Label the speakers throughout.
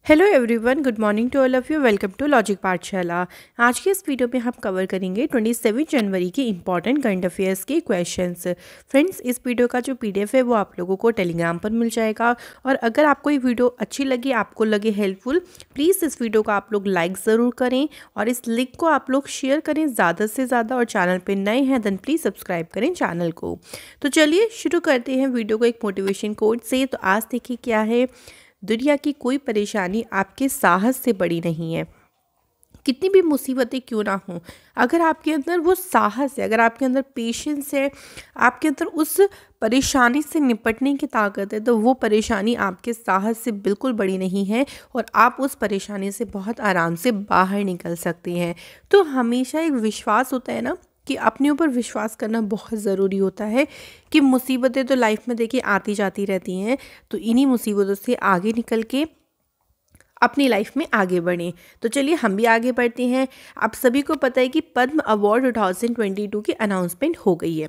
Speaker 1: Hello everyone, good morning to all of you. Welcome to logic Pathshala. आज के इस video में हम कवर करेंगे 27 जनवरी के इंपॉर्टेंट करंट अफेयर्स के क्वेश्चंस। फ्रेंड्स, इस वीडियो का जो पीडीएफ है वो आप लोगों को टेलीग्राम पर मिल जाएगा। और अगर आपको ये वीडियो अच्छी लगी, आपको लगे हेल्पफुल, प्लीज़ इस वीडियो को आप लोग लाइक ज़रूर करें और इस लिंक को आप लोग शेयर करें ज़्यादा से ज़्यादा। और चैनल पर नए हैं देन प्लीज़ सब्सक्राइब करें चैनल को। तो चलिए शुरू करते हैं वीडियो को एक मोटिवेशन कोट से। तो आज देखिए क्या है, दुनिया की कोई परेशानी आपके साहस से बड़ी नहीं है। कितनी भी मुसीबतें क्यों ना हों, अगर आपके अंदर वो साहस है, अगर आपके अंदर पेशेंस है, आपके अंदर उस परेशानी से निपटने की ताकत है, तो वो परेशानी आपके साहस से बिल्कुल बड़ी नहीं है और आप उस परेशानी से बहुत आराम से बाहर निकल सकते हैं। तो हमेशा एक विश्वास होता है ना कि अपने ऊपर विश्वास करना बहुत ज़रूरी होता है कि मुसीबतें तो लाइफ में देखिए आती जाती रहती हैं, तो इन्हीं मुसीबतों से आगे निकल के अपनी लाइफ में आगे बढ़ें। तो चलिए हम भी आगे बढ़ते हैं। आप सभी को पता है कि पद्म अवार्ड 2022 की अनाउंसमेंट हो गई है।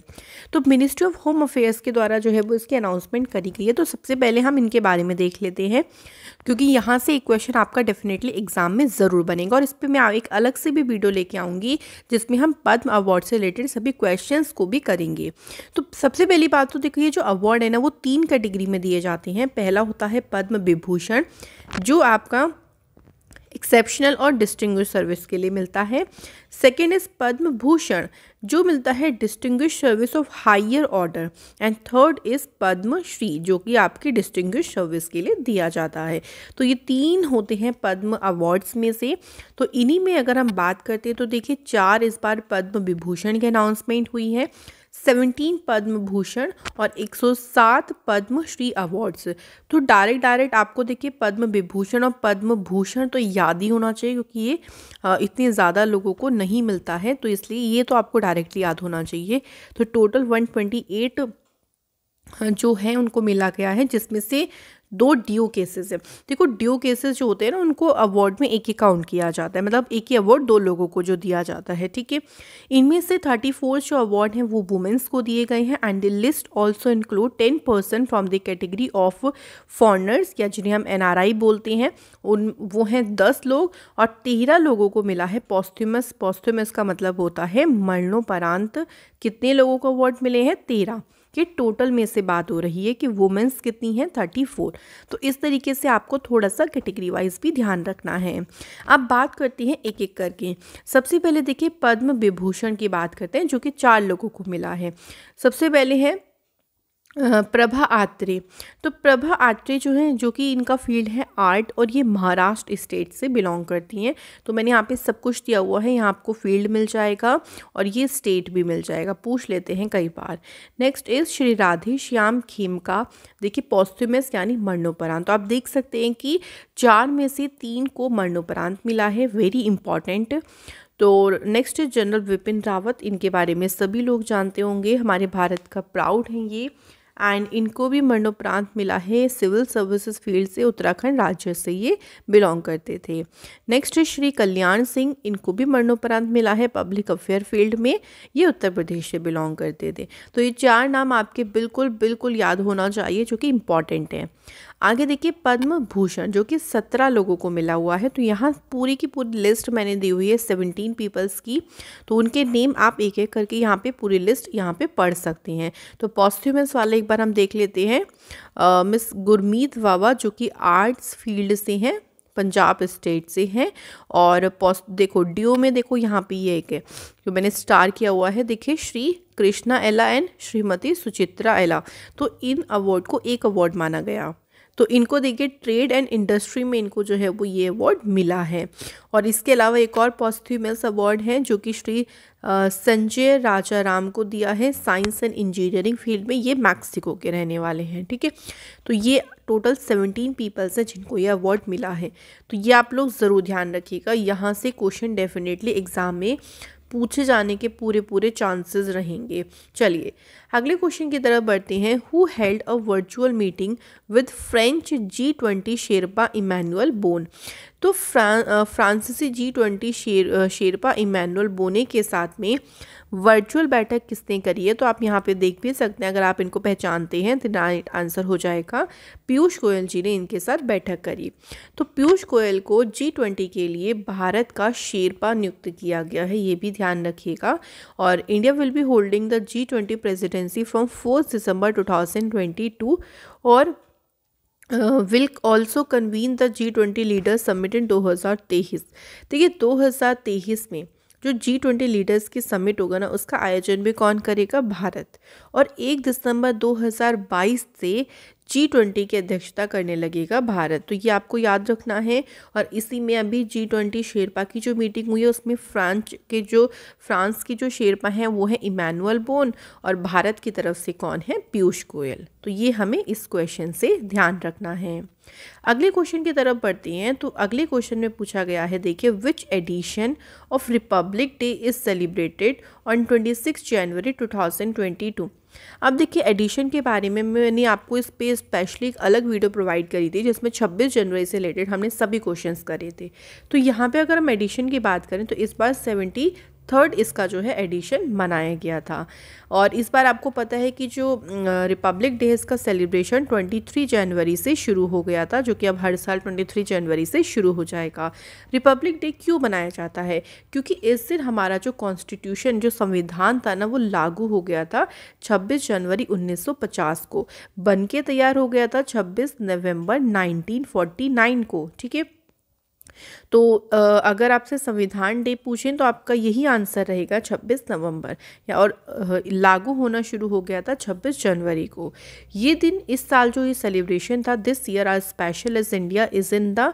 Speaker 1: तो मिनिस्ट्री ऑफ होम अफेयर्स के द्वारा जो है वो इसकी अनाउंसमेंट करी गई है। तो सबसे पहले हम इनके बारे में देख लेते हैं, क्योंकि यहाँ से एक क्वेश्चन आपका डेफिनेटली एग्जाम में ज़रूर बनेगा। और इस पर मैं एक अलग से भी वीडियो लेके आऊँगी जिसमें हम पद्म अवार्ड से रिलेटेड सभी क्वेश्चंस को भी करेंगे। तो सबसे पहली बात तो देखिए, जो अवार्ड है ना वो 3 कैटेगरी में दिए जाते हैं। पहला होता है पद्म विभूषण, जो आपका एक्सेप्शनल और डिस्टिंग्विश सर्विस के लिए मिलता है। सेकेंड इज पद्म भूषण, जो मिलता है distinguished service of higher order. And third is Padma Shri, जो कि आपकी डिस्टिंग्विश सर्विस के लिए दिया जाता है। तो ये 3 होते हैं पद्म अवार्ड्स में से। तो इन्हीं में अगर हम बात करते हैं तो देखिए 4 इस बार पद्म विभूषण की अनाउंसमेंट हुई है, 17 पद्म भूषण और 107 पद्म श्री अवार्ड्स। तो डायरेक्ट आपको देखिए पद्म विभूषण और पद्म भूषण तो याद ही होना चाहिए, क्योंकि ये इतने ज़्यादा लोगों को नहीं मिलता है, तो इसलिए ये तो आपको डायरेक्टली याद होना चाहिए। तो टोटल 128 जो है उनको मिला गया है, जिसमें से 2 ड्यू केसेस है। देखो, ड्यू केसेस जो होते हैं ना उनको अवार्ड में एक ही काउंट किया जाता है, मतलब एक ही अवार्ड 2 लोगों को जो दिया जाता है, ठीक है। इनमें से 34 जो अवार्ड हैं वो वुमेंस को दिए गए हैं। And the list also include 10% from the category of foreigners, या जिन्हें हम NRI बोलते हैं, वो हैं 10 लोग। और 13 लोगों को मिला है पॉस्थ्यूमस। पॉस्थ्यूमस का मतलब होता है मरणोपरांत। कितने लोगों को अवार्ड मिले हैं? 13 के टोटल में से बात हो रही है कि वुमेन्स कितनी हैं? 34। तो इस तरीके से आपको थोड़ा सा कैटेगरी वाइज भी ध्यान रखना है। अब बात करते हैं एक एक करके। सबसे पहले देखिए पद्म विभूषण की बात करते हैं, जो कि 4 लोगों को मिला है। सबसे पहले है प्रभा आत्रे। तो प्रभा आत्रे जो है, जो कि इनका फील्ड है आर्ट, और ये महाराष्ट्र स्टेट से बिलोंग करती हैं। तो मैंने यहाँ पे सब कुछ दिया हुआ है, यहाँ आपको फील्ड मिल जाएगा और ये स्टेट भी मिल जाएगा, पूछ लेते हैं कई बार। Next is Shri Radhe Shyam Khemka. देखिए पॉस्थ्यूमस यानी मरणोपरांत। तो आप देख सकते हैं कि 4 में से 3 को मरणोपरांत मिला है, वेरी इंपॉर्टेंट। तो next is general Vipin Rawat. इनके बारे में सभी लोग जानते होंगे, हमारे भारत का प्राउड हैं ये। एंड इनको भी मरणोपरांत मिला है, सिविल सर्विसेज फील्ड से, उत्तराखंड राज्य से ये बिलोंग करते थे। नेक्स्ट है श्री कल्याण सिंह। इनको भी मरणोपरांत मिला है पब्लिक अफेयर फील्ड में, ये उत्तर प्रदेश से बिलोंग करते थे। तो ये 4 नाम आपके बिल्कुल याद होना चाहिए, जो कि इम्पॉर्टेंट है। आगे देखिए पद्म भूषण, जो कि 17 लोगों को मिला हुआ है। तो यहाँ पूरी की पूरी लिस्ट मैंने दी हुई है 17 पीपल्स की। तो उनके नेम आप एक एक करके यहाँ पे पूरी लिस्ट यहाँ पे पढ़ सकते हैं। तो पॉस्थ्यूमस वाले एक बार हम देख लेते हैं। मिस गुरमीत वावा, जो कि आर्ट्स फील्ड से हैं, पंजाब स्टेट से हैं। और देखो ड्यू में देखो यहाँ पे ये एक है जो मैंने स्टार किया हुआ है, देखिए श्री कृष्णा एला एंड श्रीमती सुचित्रा एला। तो इन अवार्ड को एक अवार्ड माना गया। तो इनको देखिए ट्रेड एंड इंडस्ट्री में इनको जो है वो ये अवार्ड मिला है। और इसके अलावा एक और पॉस्थ्यूमस अवार्ड है, जो कि श्री संजय राजाराम को दिया है, साइंस एंड इंजीनियरिंग फील्ड में। ये मैक्सिको के रहने वाले हैं, ठीक है। तो ये टोटल 17 पीपल्स हैं जिनको ये अवार्ड मिला है। तो ये आप लोग ज़रूर ध्यान रखिएगा, यहाँ से क्वेश्चन डेफिनेटली एग्जाम में पूछे जाने के पूरे चांसेस रहेंगे। चलिए अगले क्वेश्चन की तरफ बढ़ते हैं। Who held a virtual meeting with French G20 sherpa Emmanuel Bonne. तो फ्रांसीसी G20 शेरपा इमैनुअल बोने के साथ में वर्चुअल बैठक किसने करी है? तो आप यहाँ पे देख भी सकते हैं, अगर आप इनको पहचानते हैं तो राइट आंसर हो जाएगा पीयूष गोयल जी ने इनके साथ बैठक करी। तो पीयूष गोयल को G20 के लिए भारत का शेरपा नियुक्त किया गया है, ये भी ध्यान रखिएगा। और India will be holding the G20 presidency from 4 दिसंबर 2022 और will also convene the G20 leaders summit in 2023। देखिए 2023 में जो G20 लीडर्स की समिट होगा ना, उसका आयोजन भी कौन करेगा? भारत। और 1 दिसंबर 2022 से G20 की अध्यक्षता करने लगेगा भारत, तो ये आपको याद रखना है। और इसी में अभी G20 शेरपा की जो मीटिंग हुई है उसमें फ्रांस की जो शेरपा हैं वो है इमैनुअल बोन और भारत की तरफ से कौन है? पीयूष गोयल। तो ये हमें इस क्वेश्चन से ध्यान रखना है। अगले क्वेश्चन की तरफ बढ़ते हैं। तो अगले क्वेश्चन में पूछा गया है, देखिए which edition of Republic day is celebrated on 26 जनवरी 2022। अब देखिए एडिशन के बारे में मैंने आपको इस पे स्पेशली एक अलग वीडियो प्रोवाइड करी थी जिसमें 26 जनवरी से रिलेटेड हमने सभी क्वेश्चंस करे थे। तो यहाँ पे अगर हम एडिशन की बात करें तो इस बार 73rd इसका जो है एडिशन मनाया गया था। और इस बार आपको पता है कि जो रिपब्लिक डे इसका सेलिब्रेशन 23 जनवरी से शुरू हो गया था, जो कि अब हर साल 23 जनवरी से शुरू हो जाएगा। रिपब्लिक डे क्यों मनाया जाता है? क्योंकि इस दिन हमारा जो कॉन्स्टिट्यूशन, जो संविधान था ना, वो लागू हो गया था 26 जनवरी 1950 को। बन के तैयार हो गया था 26 नवंबर 1949 को। ठीक है, तो अगर आपसे संविधान डे पूछें तो आपका यही आंसर रहेगा 26 नवंबर, या और लागू होना शुरू हो गया था 26 जनवरी को। ये दिन, इस साल जो ये सेलिब्रेशन था, this year are special as India is in the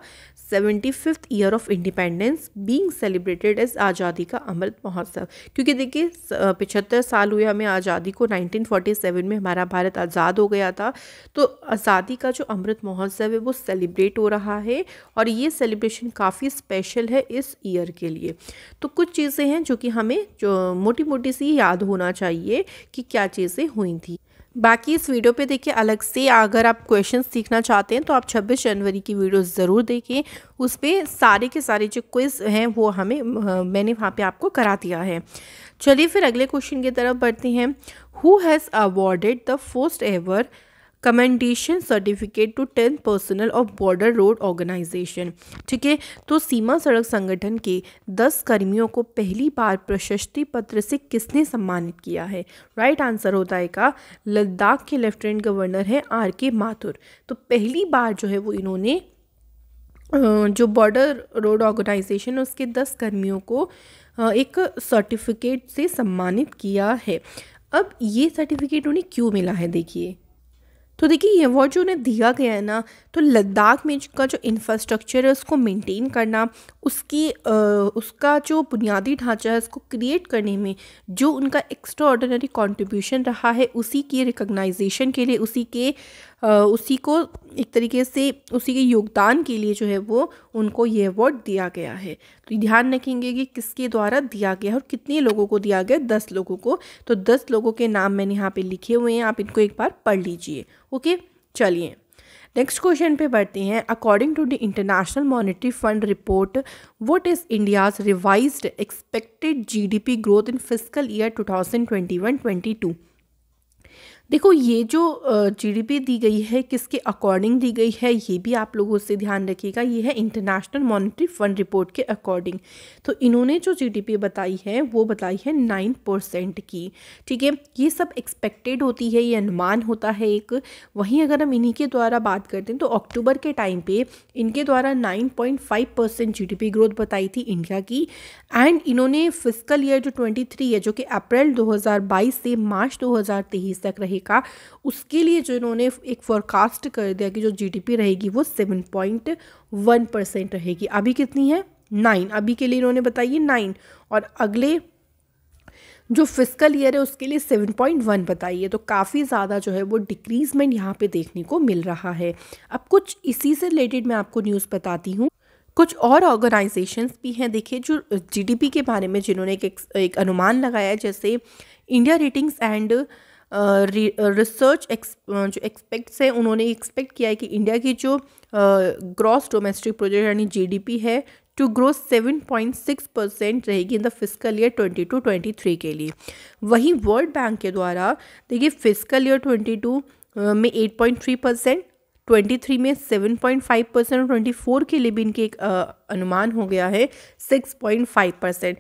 Speaker 1: 75th year of independence being celebrated as Azadi ka Amrit Mahotsav. क्योंकि देखिए 75 साल हुए हमें आज़ादी को, 1947 में हमारा भारत आज़ाद हो गया था। तो आज़ादी का जो अमृत महोत्सव है वो सेलिब्रेट हो रहा है और ये सेलिब्रेशन काफ़ी स्पेशल है इस ईयर के लिए। तो कुछ चीज़ें हैं जो कि हमें जो मोटी मोटी सी याद होना चाहिए कि क्या चीज़ें हुई थी। बाकी इस वीडियो पे देखिए अलग से अगर आप क्वेश्चन सीखना चाहते हैं तो आप 26 जनवरी की वीडियो ज़रूर देखें, उस पर सारे के सारे जो क्विज़ हैं वो मैंने वहाँ पे आपको करा दिया है। चलिए फिर अगले क्वेश्चन की तरफ बढ़ते हैं। Who has awarded the first ever commendation certificate to 10 personnel of Border Road Organisation. ठीक है, तो सीमा सड़क संगठन के 10 कर्मियों को पहली बार प्रशस्ति पत्र से किसने सम्मानित किया है? राइट आंसर होता है का लद्दाख के लेफ्टिनेंट गवर्नर है RK माथुर। तो पहली बार जो है वो इन्होंने जो बॉर्डर रोड ऑर्गेनाइजेशन उसके 10 कर्मियों को एक सर्टिफिकेट से सम्मानित किया है। अब ये सर्टिफिकेट उन्हें क्यों मिला है? देखिए, तो देखिए ये अवार्ड जो उन्हें दिया गया है ना, तो लद्दाख में का जो इंफ्रास्ट्रक्चर है उसको मेंटेन करना, उसका जो बुनियादी ढांचा है उसको क्रिएट करने में जो उनका एक्स्ट्रा ऑर्डिनरी कॉन्ट्रीब्यूशन रहा है, उसी की रिकग्नाइजेशन के लिए, उसी को एक तरीके से उसी के योगदान के लिए जो है वो उनको ये अवार्ड दिया गया है। तो ध्यान रखेंगे कि किसके द्वारा दिया गया है और कितने लोगों को दिया गया, 10 लोगों को। तो 10 लोगों के नाम मैंने यहाँ पे लिखे हुए हैं, आप इनको एक बार पढ़ लीजिए। ओके, चलिए नेक्स्ट क्वेश्चन पे बढ़ते हैं। According to the International Monetary Fund report, what is India's revised expected GDP growth in fiscal year 2021-22? देखो ये जो GDP दी गई है किसके अकॉर्डिंग दी गई है, ये भी आप लोगों से ध्यान रखिएगा। ये है इंटरनेशनल मॉनेटरी फंड रिपोर्ट के अकॉर्डिंग। तो इन्होंने जो GDP बताई है वो बताई है 9% की। ठीक है, ये सब एक्सपेक्टेड होती है, ये अनुमान होता है एक। वहीं अगर हम इन्हीं के द्वारा बात करते हैं तो अक्टूबर के टाइम पे इनके द्वारा 9.5% GDP ग्रोथ बताई थी इंडिया की। एंड इन्होंने फिस्कल ईयर जो 23 है, जो कि अप्रैल 2022 से मार्च 2023 तक रहेगा, उसके लिए जो इन्होंने एक फोरकास्ट कर दिया कि जो GDP रहेगी वो 7.1% रहेगी। अभी कितनी है? 9। अभी के लिए इन्होंने बताई है 9, और अगले जो फिस्कल ईयर है उसके लिए 7.1 बताइए। तो काफ़ी ज़्यादा जो है वो डिक्रीजमेंट यहाँ पे देखने को मिल रहा है। अब कुछ इसी से रिलेटेड मैं आपको न्यूज़ बताती हूँ। कुछ और ऑर्गेनाइजेशंस भी हैं, देखिए, जो GDP के बारे में जिन्होंने एक अनुमान लगाया है, जैसे इंडिया रेटिंग्स एंड रिसर्च जो एक्सपेक्ट्स है, उन्होंने एक्सपेक्ट किया है कि इंडिया की जो ग्रॉस डोमेस्टिक प्रोडक्ट यानी GDP है टू ग्रो 7.6% रहेगी इन द फिजिकल ईयर 22-23 के लिए। वहीं वर्ल्ड बैंक के द्वारा देखिए फिजिकल ईयर 22 में 8.3%, 23 में 7.5% और 24 के लिए भी इनके एक अनुमान हो गया है 6.5%।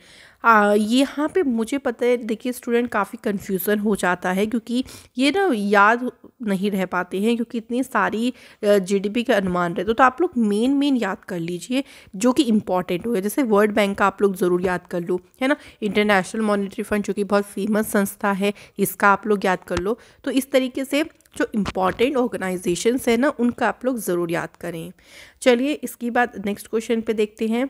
Speaker 1: यहाँ पे मुझे पता है, देखिए स्टूडेंट काफ़ी कन्फ्यूज़न हो जाता है क्योंकि ये ना याद नहीं रह पाते हैं क्योंकि इतनी सारी जीडीपी के अनुमान रहते तो आप लोग मेन याद कर लीजिए जो कि इम्पॉर्टेंट हो गया। जैसे वर्ल्ड बैंक का आप लोग ज़रूर याद कर लो, है ना। इंटरनेशनल मॉनेटरी फंड जो कि बहुत फेमस संस्था है, इसका आप लोग याद कर लो। तो इस तरीके से जो इम्पॉर्टेंट ऑर्गेनाइजेशंस है ना उनका आप लोग ज़रूर याद करें। चलिए इसके बाद नेक्स्ट क्वेश्चन पे देखते हैं।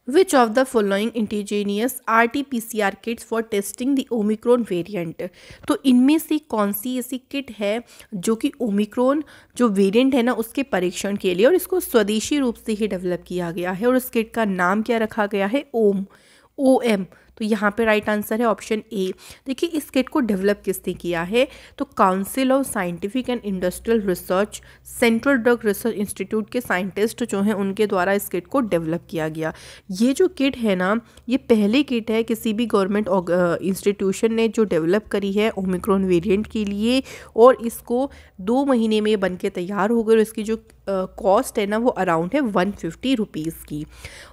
Speaker 1: Which of the following indigenous RT-PCR kits for testing the Omicron variant? तो इनमें से कौन सी ऐसी किट है जो कि ओमिक्रॉन जो वेरिएंट है ना उसके परीक्षण के लिए, और इसको स्वदेशी रूप से ही डेवलप किया गया है और इस किट का नाम क्या रखा गया है? OM। तो यहाँ पे राइट आंसर है ऑप्शन ए। देखिए इस किट को डेवलप किसने किया है? तो council of scientific and industrial research, central drug research institute के साइंटिस्ट जो हैं उनके द्वारा इस किट को डेवलप किया गया। ये जो किट है ना ये पहली किट है किसी भी गवर्नमेंट इंस्टीट्यूशन ने जो डेवलप करी है ओमिक्रॉन वेरिएंट के लिए, और इसको 2 महीने में बन के तैयार हो गई और इसकी जो कॉस्ट है ना वो अराउंड है 150 रुपीज़ की।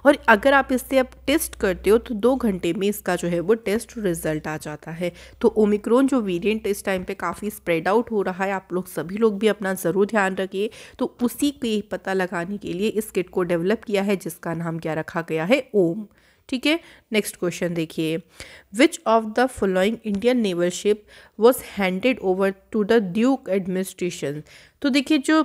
Speaker 1: और अगर आप इससे अब टेस्ट करते हो तो 2 घंटे में इसका जो है वो टेस्ट रिजल्ट आ जाता है। तो ओमिक्रॉन जो वेरिएंट इस टाइम पे काफ़ी स्प्रेड आउट हो रहा है, आप लोग सभी लोग भी अपना ज़रूर ध्यान रखिए। तो उसी पे पता लगाने के लिए इस किट को डेवलप किया है जिसका नाम क्या रखा गया है? ओम। ठीक है, नेक्स्ट क्वेश्चन देखिए। Which of the following Indian naval ship was handed over to the duke administration? तो देखिए जो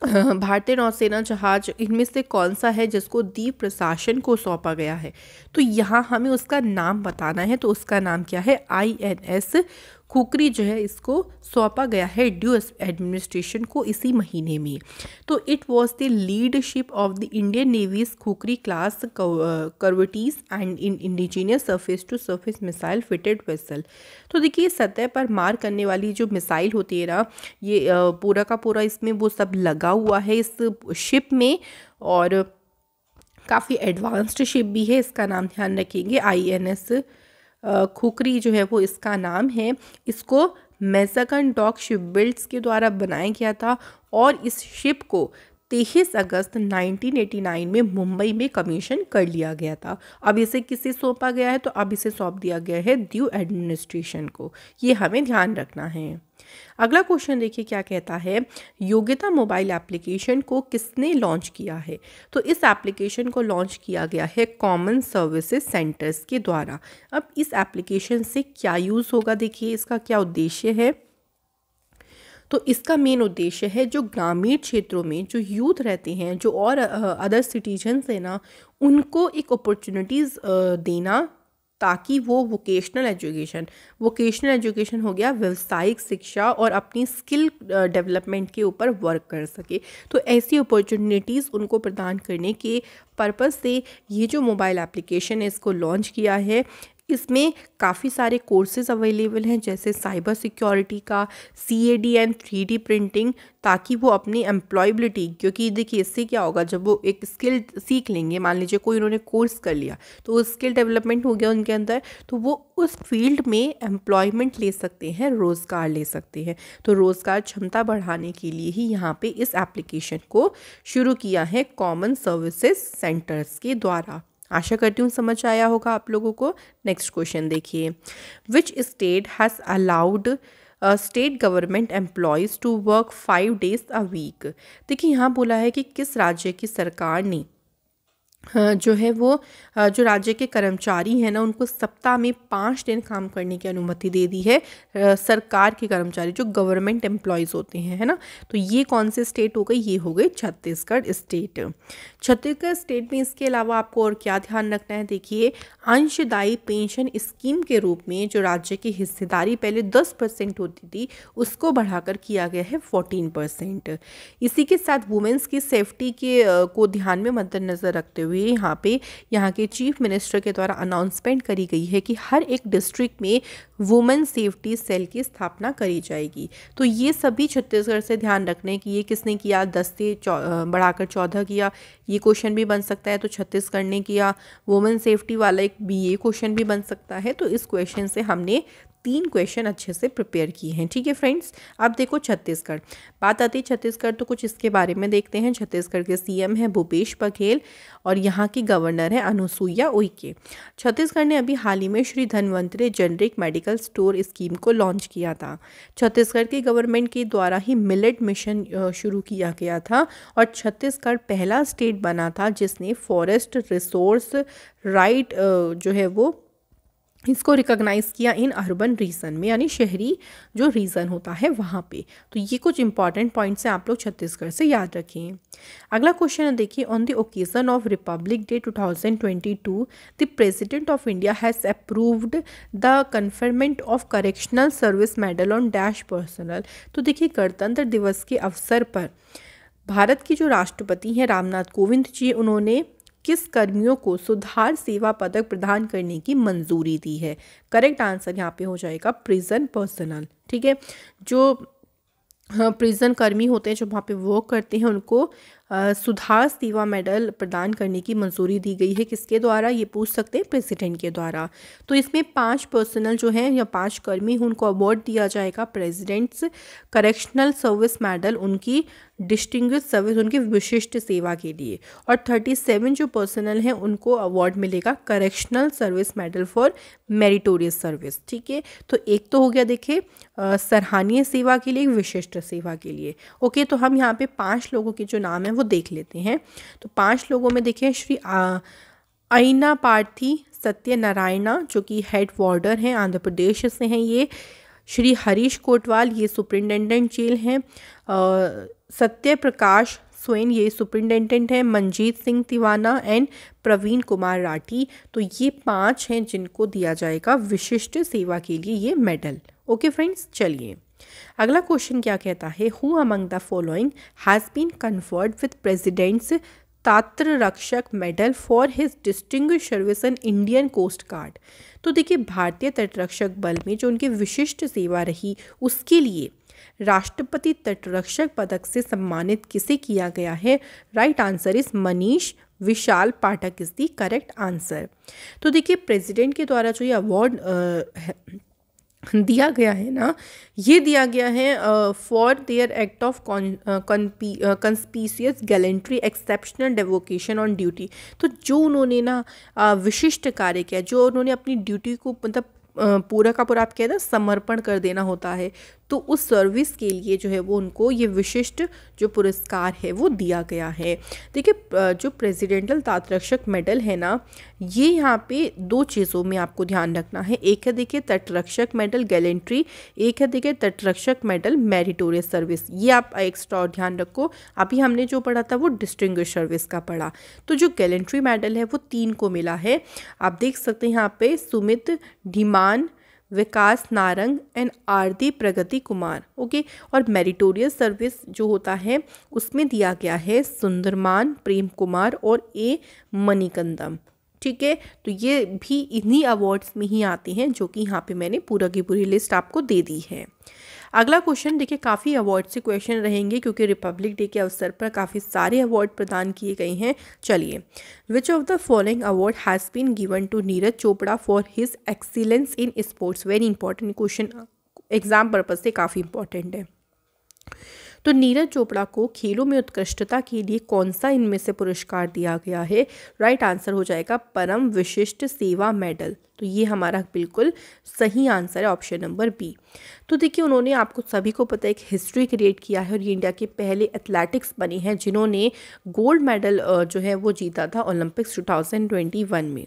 Speaker 1: भारतीय नौसेना जहाज इनमें से कौन सा है जिसको द्वीप प्रशासन को सौंपा गया है? तो यहाँ हमें उसका नाम बताना है। तो उसका नाम क्या है? INS खुकरी जो है इसको सौंपा गया है ड्यू एडमिनिस्ट्रेशन को इसी महीने में। तो it was the leadership of the Indian navy's Khukri class corvettes and an indigenous surface to surface missile fitted vessel. तो देखिए सतह पर मार करने वाली जो मिसाइल होती है ना ये पूरा का पूरा इसमें वो सब लगा हुआ है इस शिप में, और काफ़ी एडवांस्ड शिप भी है। इसका नाम ध्यान रखेंगे INS खुकरी जो है वो इसका नाम है। इसको मैजागन डॉक शिप बिल्ड्स के द्वारा बनाया गया था और इस शिप को 23 अगस्त 1989 में मुंबई में कमीशन कर लिया गया था। अब इसे किसे सौंपा गया है? तो अब इसे सौंप दिया गया है ड्यू एडमिनिस्ट्रेशन को। ये हमें ध्यान रखना है। अगला क्वेश्चन देखिए क्या कहता है। योग्यता मोबाइल एप्लीकेशन को किसने लॉन्च किया है? तो इस एप्लीकेशन को लॉन्च किया गया है कॉमन सर्विसेज सेंटर्स के द्वारा। अब इस एप्लीकेशन से क्या यूज़ होगा? देखिए इसका क्या उद्देश्य है। तो इसका मेन उद्देश्य है जो ग्रामीण क्षेत्रों में जो यूथ रहते हैं, जो और अदर सिटीजन्स हैं ना, उनको एक अपॉर्चुनिटीज़ देना ताकि वो वोकेशनल एजुकेशन हो गया व्यावसायिक शिक्षा और अपनी स्किल डेवलपमेंट के ऊपर वर्क कर सके। तो ऐसी अपॉर्चुनिटीज़ उनको प्रदान करने के पर्पज़ से ये जो मोबाइल एप्लीकेशन है इसको लॉन्च किया है। इसमें काफ़ी सारे कोर्सेज अवेलेबल हैं जैसे साइबर सिक्योरिटी का, CAD एंड 3D प्रिंटिंग, ताकि वो अपनी एम्प्लॉयबिलिटी, क्योंकि देखिए इससे क्या होगा जब वो एक स्किल सीख लेंगे, मान लीजिए कोई उन्होंने कोर्स कर लिया तो वो स्किल डेवलपमेंट हो गया उनके अंदर, तो वो उस फील्ड में एम्प्लॉयमेंट ले सकते हैं, रोज़गार ले सकते हैं। तो रोज़गार क्षमता बढ़ाने के लिए ही यहाँ पे इस एप्लीकेशन को शुरू किया है कॉमन सर्विसेज सेंटर्स के द्वारा। आशा करती हूँ समझ आया होगा आप लोगों को। नेक्स्ट क्वेश्चन देखिए। Which state has allowed state government employees to work 5 days a week? देखिए यहाँ बोला है कि किस राज्य की सरकार ने जो है वो जो राज्य के कर्मचारी हैं ना उनको सप्ताह में 5 दिन काम करने की अनुमति दे दी है। सरकार के कर्मचारी जो गवर्नमेंट एम्प्लॉयज़ होते हैं, है ना। तो ये कौन से स्टेट हो गई? ये हो गई छत्तीसगढ़ स्टेट। छत्तीसगढ़ स्टेट में इसके अलावा आपको और क्या ध्यान रखना है? देखिए अंशदायी पेंशन स्कीम के रूप में जो राज्य की हिस्सेदारी पहले 10% होती थी उसको बढ़ाकर किया गया है 14%। इसी के साथ वुमेंस की सेफ्टी के को ध्यान में मद्देनज़र रखते हुए हुए यहाँ के चीफ मिनिस्टर के द्वारा अनाउंसमेंट करी गई है कि हर एक डिस्ट्रिक्ट में वुमेन सेफ्टी सेल की स्थापना करी जाएगी। तो ये सभी छत्तीसगढ़ से ध्यान रखने की, ये किसने किया, 10 से बढ़ाकर 14 किया, ये क्वेश्चन भी बन सकता है। तो छत्तीसगढ़ ने किया। वुमेन सेफ्टी वाला एक BA क्वेश्चन भी बन सकता है। तो इस क्वेश्चन से हमने 3 क्वेश्चन अच्छे से प्रिपेयर किए हैं। ठीक है फ्रेंड्स, अब देखो छत्तीसगढ़, बात आती है छत्तीसगढ़ तो कुछ इसके बारे में देखते हैं। छत्तीसगढ़ के CM हैं भूपेश बघेल और यहाँ की गवर्नर है अनुसुईया उइके। छत्तीसगढ़ ने अभी हाल ही में Shri Dhanvantari generic medical store scheme को लॉन्च किया था। छत्तीसगढ़ की गवर्नमेंट के द्वारा ही मिलेट मिशन शुरू किया गया था और छत्तीसगढ़ पहला स्टेट बना था जिसने फॉरेस्ट रिसोर्स राइट जो है वो इसको रिकॉग्नाइज किया इन अर्बन रीजन में, यानी शहरी जो रीजन होता है वहाँ पे। तो ये कुछ इंपॉर्टेंट पॉइंट्स हैं, आप लोग छत्तीसगढ़ से याद रखें। अगला क्वेश्चन है देखिए, on the occasion of Republic Day 2022 the President of India has approved the conferment of correctional service medal on dash personal. तो देखिए गणतंत्र दिवस के अवसर पर भारत की जो राष्ट्रपति हैं रामनाथ कोविंद जी, उन्होंने किस कर्मियों को सुधार सेवा पदक प्रदान करने की मंजूरी दी है। करेक्ट आंसर यहाँ पे हो जाएगा प्रिजन पर्सनल। ठीक है, जो प्रिजन कर्मी होते हैं जो वहाँ पे वर्क करते हैं उनको सुधार सेवा मेडल प्रदान करने की मंजूरी दी गई है। किसके द्वारा, ये पूछ सकते हैं, प्रेसिडेंट के द्वारा। तो इसमें 5 पर्सनल जो हैं या 5 कर्मी उनको अवार्ड दिया जाएगा प्रेसिडेंट्स करेक्शनल सर्विस मेडल, उनकी डिस्टिंग्विश सर्विस, उनकी विशिष्ट सेवा के लिए। और 37 जो पर्सनल हैं उनको अवार्ड मिलेगा correctional service medal for meritorious service. ठीक है, तो एक तो हो गया देखिए सराहनीय सेवा के लिए, विशिष्ट सेवा के लिए। ओके, तो हम यहाँ पे 5 लोगों के जो नाम है वो देख लेते हैं। तो 5 लोगों में देखिए श्री अयना पार्थी सत्यनारायणा जो कि हेड वार्डर हैं, आंध्र प्रदेश से हैं ये। श्री हरीश कोटवाल, ये सुपरिटेंडेंट जेल हैं। सत्य प्रकाश सोइन, ये सुपरिटेंडेंट हैं। मंजीत सिंह तिवाना एंड प्रवीण कुमार राठी। तो ये 5 हैं जिनको दिया जाएगा विशिष्ट सेवा के लिए ये मेडल। ओके फ्रेंड्स, चलिए अगला क्वेश्चन क्या कहता है, who among the following has been conferred with President's Tatrakshak medal for his distinguished service in Indian Coast Guard. तो देखिए भारतीय तटरक्षक बल में जो उनकी विशिष्ट सेवा रही उसके लिए राष्ट्रपति तटरक्षक पदक से सम्मानित किसे किया गया है। Right answer is Manish Vishal Pathak is the correct answer. तो देखिए प्रेसिडेंट के द्वारा जो ये अवार्ड दिया गया है ना, ये दिया गया है for their act of conspicuous gallantry exceptional devotion on duty. तो जो उन्होंने ना विशिष्ट कार्य किया, जो उन्होंने अपनी ड्यूटी को मतलब पूरा का पूरा आप कहते हैं समर्पण कर देना होता है, तो उस सर्विस के लिए जो है वो उनको ये विशिष्ट जो पुरस्कार है वो दिया गया है। देखिए जो प्रेसिडेंटल तटरक्षक मेडल है ना, ये यहाँ पे 2 चीज़ों में आपको ध्यान रखना है। एक है देखिए तटरक्षक मेडल गैलेंट्री, एक है देखिए तटरक्षक मेडल मेरिटोरियस सर्विस। ये आप एक्स्ट्रा ध्यान रखो। अभी हमने जो पढ़ा था वो डिस्टिंग्विश सर्विस का पढ़ा। तो जो गैलेंट्री मेडल है वो 3 को मिला है। आप देख सकते हैं यहाँ पे सुमित धीमान, विकास नारंग एंड आरती प्रगति कुमार। ओके, और मेरिटोरियस सर्विस जो होता है उसमें दिया गया है सुंदरमान प्रेम कुमार और ए मणिकंदम। ठीक है, तो ये भी इन्हीं अवार्ड्स में ही आते हैं जो कि यहाँ पे मैंने पूरा की पूरी लिस्ट आपको दे दी है। अगला क्वेश्चन देखिए, काफ़ी अवार्ड से क्वेश्चन रहेंगे क्योंकि रिपब्लिक डे के अवसर पर काफ़ी सारे अवार्ड प्रदान किए गए हैं। चलिए, which of the following award has been given to Neeraj Chopra for his excellence in sports. Very important question, exam purpose से काफ़ी इंपॉर्टेंट है। तो नीरज चोपड़ा को खेलों में उत्कृष्टता के लिए कौन सा इनमें से पुरस्कार दिया गया है। राइट आंसर हो जाएगा परम विशिष्ट सेवा मेडल। तो ये हमारा बिल्कुल सही आंसर है, ऑप्शन नंबर बी। तो देखिए उन्होंने, आपको सभी को पता है, एक हिस्ट्री क्रिएट किया है और ये इंडिया के पहले एथलेटिक्स बने हैं जिन्होंने गोल्ड मेडल जो है वो जीता था ओलंपिक्स 2021 में।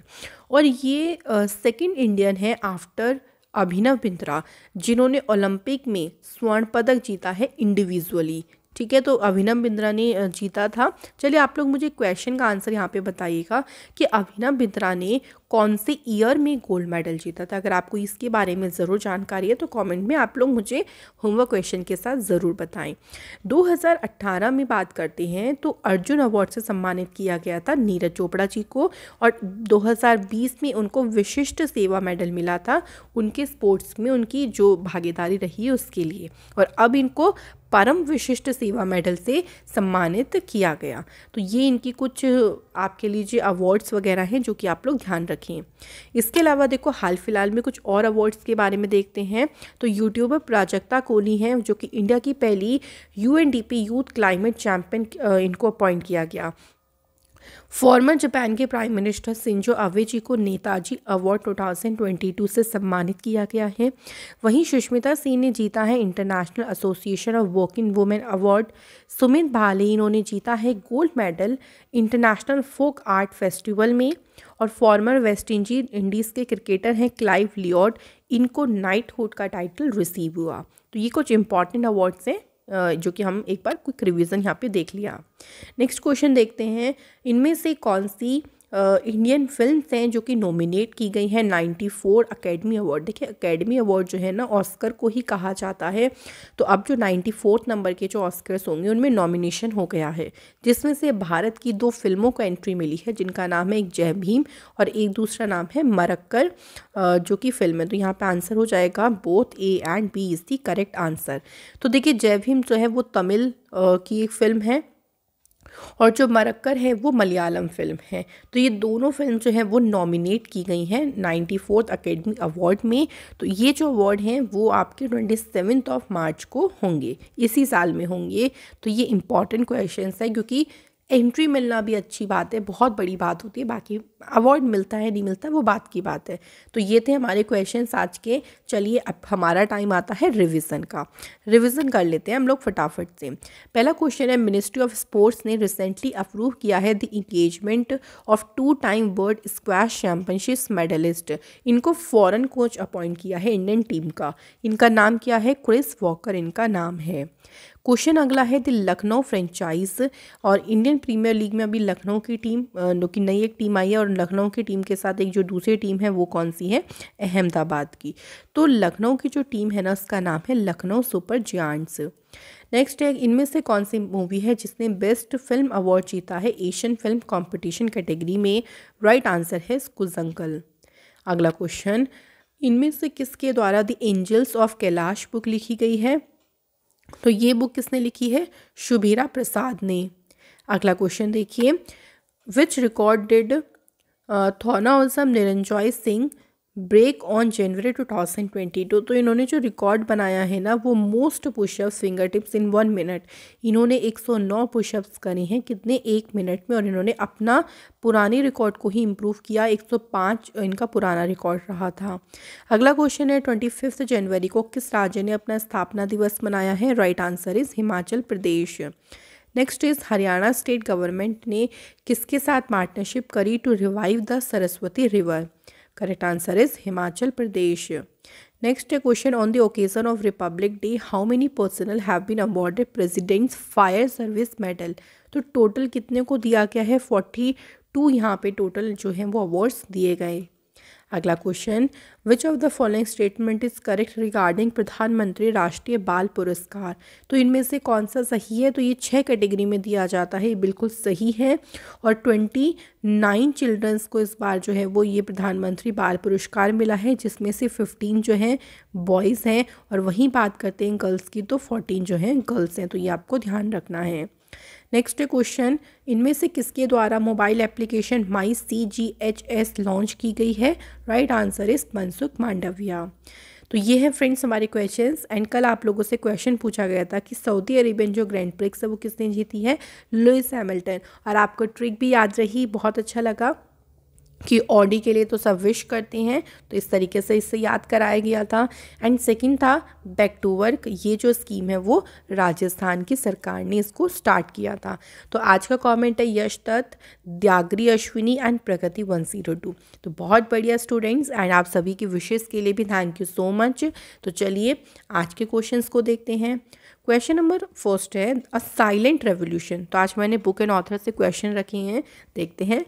Speaker 1: और ये सेकेंड इंडियन है आफ्टर अभिनव बिंद्रा जिन्होंने ओलंपिक में स्वर्ण पदक जीता है इंडिविजुअली। ठीक है, तो अभिनव बिंद्रा ने जीता था। चलिए आप लोग मुझे क्वेश्चन का आंसर यहाँ पे बताइएगा कि अभिनव बिंद्रा ने कौन से ईयर में गोल्ड मेडल जीता था। अगर आपको इसके बारे में ज़रूर जानकारी है तो कमेंट में आप लोग मुझे होमवर्क क्वेश्चन के साथ ज़रूर बताएं। 2018 में बात करते हैं तो अर्जुन अवार्ड से सम्मानित किया गया था नीरज चोपड़ा जी को, और 2020 में उनको विशिष्ट सेवा मेडल मिला था उनके स्पोर्ट्स में उनकी जो भागीदारी रही उसके लिए, और अब इनको परम विशिष्ट सेवा मेडल से सम्मानित किया गया। तो ये इनकी कुछ आपके लिए जो अवार्ड्स वगैरह हैं जो कि आप लोग ध्यान रखें। इसके अलावा देखो हाल फिलहाल में कुछ और अवार्ड्स के बारे में देखते हैं। तो यूट्यूबर प्राजक्ता कोहली हैं जो कि इंडिया की पहली UNDP यूथ क्लाइमेट चैम्पियन इनको अपॉइंट किया गया। फॉर्मर जापान के प्राइम मिनिस्टर शिंजो आबे जी को नेताजी अवार्ड 2022 से सम्मानित किया गया है। वहीं सुष्मिता सेन ने जीता है International Association of Working Women award. Sumit Bhale इन्होंने जीता है gold medal International Folk Art Festival में। और फॉर्मर वेस्ट इंडीज़ के क्रिकेटर हैं क्लाइव लियोट, इनको नाइटहुड का टाइटल रिसीव हुआ। तो ये कुछ इंपॉर्टेंट अवार्ड्स हैं जो कि हम एक बार क्विक रिवीजन यहाँ पे देख लिया। नेक्स्ट क्वेश्चन देखते हैं, इनमें से कौन सी इंडियन फिल्म्स हैं जो कि नॉमिनेट की गई हैं 94 अकेडमी अवार्ड। देखिए अकेडमी अवार्ड जो है ना ऑस्कर को ही कहा जाता है, तो अब जो 94 नंबर के जो ऑस्कर्स होंगे उनमें नॉमिनेशन हो गया है, जिसमें से भारत की 2 फिल्मों को एंट्री मिली है जिनका नाम है एक जय भीम और एक दूसरा नाम है मरक्कर जो कि फिल्म है। तो यहाँ पे आंसर हो जाएगा both A and B is the correct answer. तो देखिए जय भीम जो है वो तमिल की एक फिल्म है और जो मरक्कर है वो मलयालम फिल्म है। तो ये दोनों फिल्म जो है वो नॉमिनेट की गई हैं 94th अकेडमी अवार्ड में। तो ये जो अवार्ड हैं वो आपके 27 मार्च को होंगे, इसी साल में होंगे। तो ये इंपॉर्टेंट क्वेश्चंस है क्योंकि एंट्री मिलना भी अच्छी बात है, बहुत बड़ी बात होती है, बाकी अवार्ड मिलता है नहीं मिलता वो बात की बात है। तो ये थे हमारे क्वेश्चंस आज के। चलिए अब हमारा टाइम आता है रिवीजन का। रिवीजन कर लेते हैं हम लोग फटाफट से। पहला क्वेश्चन है, मिनिस्ट्री ऑफ स्पोर्ट्स ने रिसेंटली अप्रूव किया है the engagement of 2 time world squash championship medallist. इनको फॉरेन कोच अपॉइंट किया है इंडियन टीम का। इनका नाम क्या है? क्रिस वॉकर इनका नाम है। क्वेश्चन अगला है द लखनऊ फ्रेंचाइज, और इंडियन प्रीमियर लीग में अभी लखनऊ की टीम जो कि नई एक टीम आई है, और लखनऊ की टीम के साथ एक जो दूसरी टीम है वो कौन सी है? अहमदाबाद की। तो लखनऊ की जो टीम है ना उसका नाम है लखनऊ सुपर जायंट्स। नेक्स्ट है, इनमें से कौन सी मूवी है जिसने बेस्ट फिल्म अवार्ड जीता है एशियन फिल्म कॉम्पिटिशन कैटेगरी में? राइट आंसर है कुजंकल। अगला क्वेश्चन, इनमें से किसके द्वारा the angels of Kailash book लिखी गई है? तो ये बुक किसने लिखी है? शुभीरा प्रसाद ने। अगला क्वेश्चन देखिए, which record did Thounaojam Niranjoy Singh break on January 2022? तो इन्होंने जो रिकॉर्ड बनाया है ना वो most pushups finger tips in 1 minute. इन्होंने 109 पुशअप्स करे हैं, कितने? 1 मिनट में। और इन्होंने अपना पुराने रिकॉर्ड को ही इम्प्रूव किया, 105 इनका पुराना रिकॉर्ड रहा था। अगला क्वेश्चन है, 25 जनवरी को किस राज्य ने अपना स्थापना दिवस मनाया है? Right answer is Himachal Pradesh. Next is, Haryana state government ने किसके साथ पार्टनरशिप करी to revive the Saraswati river? Correct answer is Himachal Pradesh. Next question, on the occasion of Republic Day how many personnel have been awarded President's Fire Service Medal? तो total कितने को दिया गया है? 42 यहाँ पे टोटल जो है वो अवार्ड्स दिए गए। अगला question, which of the following statement is correct regarding प्रधानमंत्री राष्ट्रीय बाल पुरस्कार? तो इनमें से कौन सा सही है? तो ये 6 कैटेगरी में दिया जाता है, ये बिल्कुल सही है। और 29 चिल्ड्रंस को इस बार जो है वो ये प्रधानमंत्री बाल पुरस्कार मिला है, जिसमें से 15 जो हैं बॉयज़ हैं, और वहीं बात करते हैं गर्ल्स की तो 14 जो हैं गर्ल्स हैं। तो ये आपको ध्यान रखना है। नेक्स्ट क्वेश्चन, इनमें से किसके द्वारा मोबाइल एप्लीकेशन माई CGHS लॉन्च की गई है? Right answer is Mansukh Mandaviya. तो ये है फ्रेंड्स हमारे क्वेश्चंस। एंड कल आप लोगों से क्वेश्चन पूछा गया था कि सऊदी अरेबियन जो ग्रैंड प्रिक्स है वो किसने जीती है? Lewis Hamilton. और आपको ट्रिक भी याद रही, बहुत अच्छा लगा कि ऑडी के लिए तो सब विश करते हैं, तो इस तरीके से इससे याद कराया गया था। एंड सेकंड था बैक टू वर्क, ये जो स्कीम है वो राजस्थान की सरकार ने इसको स्टार्ट किया था। तो आज का कमेंट है यश दत्त, द्यागरी अश्विनी एंड प्रगति 102। तो बहुत बढ़िया स्टूडेंट्स, एंड आप सभी की विशेष के लिए भी थैंक यू सो मच। तो चलिए आज के क्वेश्चंस को देखते हैं। क्वेश्चन नंबर फर्स्ट है अ साइलेंट रेवोल्यूशन। तो आज मैंने बुक एंड ऑथर से क्वेश्चन रखे हैं, देखते हैं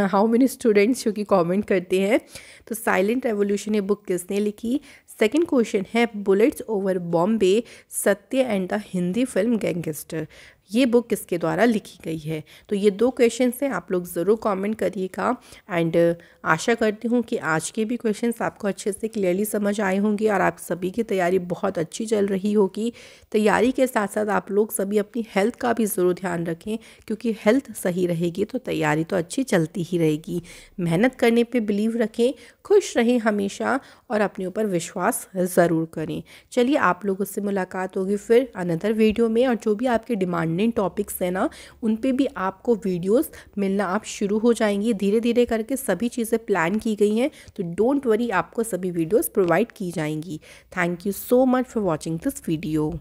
Speaker 1: हाउ मेनी स्टूडेंट्स जो कि कमेंट करते हैं। तो साइलेंट रेवोल्यूशन ये बुक किसने लिखी। सेकंड क्वेश्चन है बुलेट्स ओवर बॉम्बे, सत्य and the Hindi film gangster, ये बुक किसके द्वारा लिखी गई है। तो ये 2 क्वेश्चन हैं, आप लोग ज़रूर कमेंट करिएगा। एंड आशा करती हूँ कि आज के भी क्वेश्चंस आपको अच्छे से क्लियरली समझ आए होंगे और आप सभी की तैयारी बहुत अच्छी चल रही होगी। तैयारी के साथ साथ आप लोग सभी अपनी हेल्थ का भी ज़रूर ध्यान रखें, क्योंकि हेल्थ सही रहेगी तो तैयारी तो अच्छी चलती ही रहेगी। मेहनत करने पे बिलीव रखें, खुश रहें हमेशा और अपने ऊपर विश्वास ज़रूर करें। चलिए आप लोगों से मुलाकात होगी फिर अनदर वीडियो में, और जो भी आपके डिमांडिंग टॉपिक्स हैं ना, उन पे भी आपको वीडियोस मिलना आप शुरू हो जाएंगी। धीरे धीरे करके सभी चीज़ें प्लान की गई हैं, तो डोंट वरी, आपको सभी वीडियोस प्रोवाइड की जाएंगी। Thank you so much for watching this video.